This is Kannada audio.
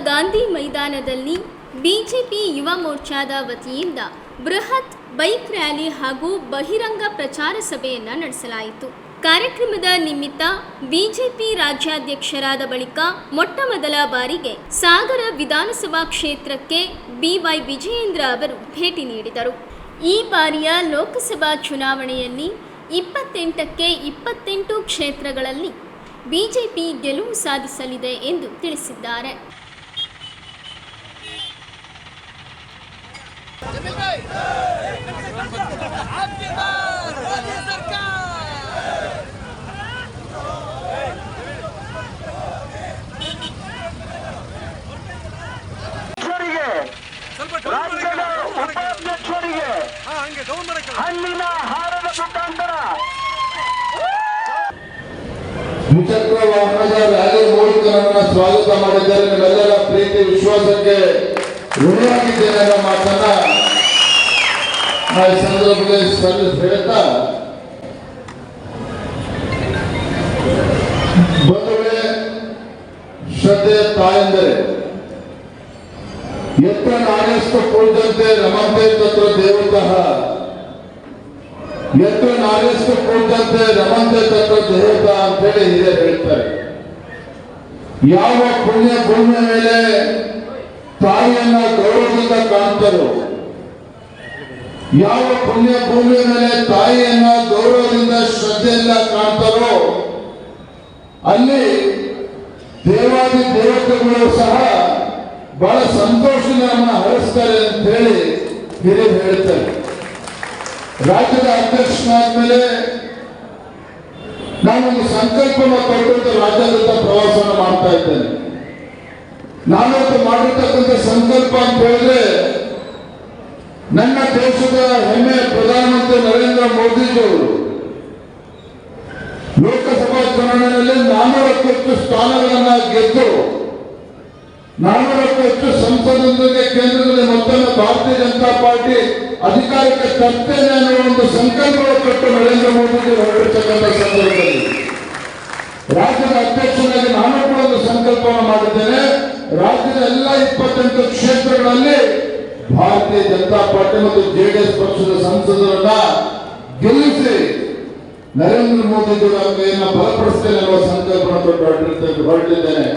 ಗಾಂಧಿ ಮೈದಾನದಲ್ಲಿ ಬಿಜೆಪಿ ಯುವ ಮೋರ್ಚಾದ ವತಿಯಿಂದ ಬೃಹತ್ ಬೈಕ್ ರ್ಯಾಲಿ ಹಾಗೂ ಬಹಿರಂಗ ಪ್ರಚಾರ ಸಭೆಯನ್ನು ನಡೆಸಲಾಯಿತು. ಕಾರ್ಯಕ್ರಮದ ನಿಮಿತ್ತ ಬಿಜೆಪಿ ರಾಜ್ಯಾಧ್ಯಕ್ಷರಾದ ಬಳಿಕ ಮೊಟ್ಟಮೊದಲ ಬಾರಿಗೆ ಸಾಗರ ವಿಧಾನಸಭಾ ಕ್ಷೇತ್ರಕ್ಕೆ ಬಿವೈ ವಿಜಯೇಂದ್ರ ಅವರು ಭೇಟಿ ನೀಡಿದರು. ಈ ಬಾರಿಯ ಲೋಕಸಭಾ ಚುನಾವಣೆಯಲ್ಲಿ 28ಕ್ಕೆ 28 ಕ್ಷೇತ್ರಗಳಲ್ಲಿ ಬಿಜೆಪಿ ಗೆಲುವು ಸಾಧಿಸಲಿದೆ ಎಂದು ತಿಳಿಸಿದ್ದಾರೆ. ಉಪಾಧ್ಯಕ್ಷರಿಗೆ ಹಣ್ಣಿನ ಹಾರದ ಮುಖಾಂತರ ದ್ವಿಚಕ್ರ ವಾಹನದ ರ್ಯಾಲಿ ಮೂಲಕ ನನ್ನ ಸ್ವಾಗತ ಮಾಡಿದ್ದಾರೆ. ನಿಮ್ಮೆಲ್ಲರ ಪ್ರೀತಿ ವಿಶ್ವಾಸಕ್ಕೆ ಋಣಿಯಾಗಿದ್ದೇನೆ ಅನ್ನೋ ಮಾತನ್ನ ಈ ಸಂದರ್ಭದಲ್ಲಿ ಹೇಳ್ತಾ, ಬಂಧುಗಳೇ, ಶ್ರದ್ಧೆಯ ತಾಯಂದರೆ ಎತ್ತ ನಾರ್ಯಸ್ತು ಪೂಜ್ಯಂತೆ ರಮಂತೆ ತತ್ರ ದೇವತಃ, ಎತ್ತ ನಾರ್ಯಸ್ತು ಪೂಜ್ಯಂತೆ ರಮಂತೆ ತತ್ರ ದೇವತ ಅಂತೇಳಿ ಹಿರಿಯರು ಹೇಳ್ತಾರೆ. ಯಾವ ಪುಣ್ಯ ಭೂಮಿಯ ಮೇಲೆ ತಾಯಿಯನ್ನ ಗೌರವದಿಂದ ಕಾಣ್ತಾರೋ, ಯಾವ ಪುಣ್ಯ ಭೂಮಿಯ ಮೇಲೆ ತಾಯಿಯನ್ನ ಗೌರವದಿಂದ ಶ್ರದ್ಧೆಯಿಂದ ಕಾಣ್ತಾರೋ, ಅಲ್ಲಿ ದೇವಾದಿ ದೇವತೆಗಳು ಸಹ ಬಹಳ ಸಂತೋಷದಿಂದ ನಮ್ಮನ್ನ ಹರಿಸ್ತಾರೆ ಅಂತ ಹೇಳಿ ಹಿರಿಯರು ಹೇಳ್ತಾರೆ. ರಾಜ್ಯದ ಅಧ್ಯಕ್ಷನಾದ್ಮೇಲೆ ನಾನೊಂದು ಸಂಕಲ್ಪವನ್ನು ಕೊಟ್ಟು ರಾಜ್ಯಾದ್ಯಂತ ಪ್ರವಾಸನ ಮಾಡ್ತಾ ಇದ್ದೇನೆ. ನಾನೊಂದು ಮಾಡಿರ್ತಕ್ಕಂಥ ಸಂಕಲ್ಪ ಅಂತ ಹೇಳಿದ್ರೆ, ನನ್ನ ದೇಶದ ಹೆಮ್ಮೆಯ ಪ್ರಧಾನಮಂತ್ರಿ ನರೇಂದ್ರ ಮೋದಿಜಿಯವರು ಲೋಕಸಭಾ ಚುನಾವಣೆಯಲ್ಲಿ 400ಕ್ಕೂ ಹೆಚ್ಚು ಸ್ಥಾನಗಳನ್ನ ಗೆದ್ದು 400ಕ್ಕೂ ಹೆಚ್ಚು ಸಂಸದರಿಗೆ ಕೇಂದ್ರದಲ್ಲಿ ಮತ್ತೊಮ್ಮೆ ಭಾರತೀಯ ಜನತಾ ಪಾರ್ಟಿ ಅಧಿಕಾರಕ್ಕೆ ತರ್ತೇನೆ ಅನ್ನೋ ಒಂದು ಸಂಕಲ್ಪವನ್ನು ಕೊಟ್ಟು ನರೇಂದ್ರ ಮೋದಿಜಿ ಹೊರಡಿರ್ತಕ್ಕಂಥ ಸಂದರ್ಭದಲ್ಲಿ ರಾಜ್ಯದ ಅಧ್ಯಕ್ಷನಾಗಿ ನಾನು ಕೂಡ ಒಂದು ಸಂಕಲ್ಪವನ್ನು ಮಾಡಿದ್ದೇನೆ. ರಾಜ್ಯದ ಎಲ್ಲ 28 ಕ್ಷೇತ್ರಗಳಲ್ಲಿ ಭಾರತೀಯ ಜನತಾ ಪಾರ್ಟಿ ಮತ್ತು ಜೆಡಿಎಸ್ ಪಕ್ಷದ ಸಂಸದರನ್ನ ಗೆಲ್ಲಿಸಿ ನರೇಂದ್ರ ಮೋದಿಜಿಯವರ ಕೈಯನ್ನು ಬಲಪಡಿಸ್ತೇನೆ ಅನ್ನುವ ಸಂಕಲ್ಪವನ್ನು ಹೊರಟಿದ್ದೇನೆ.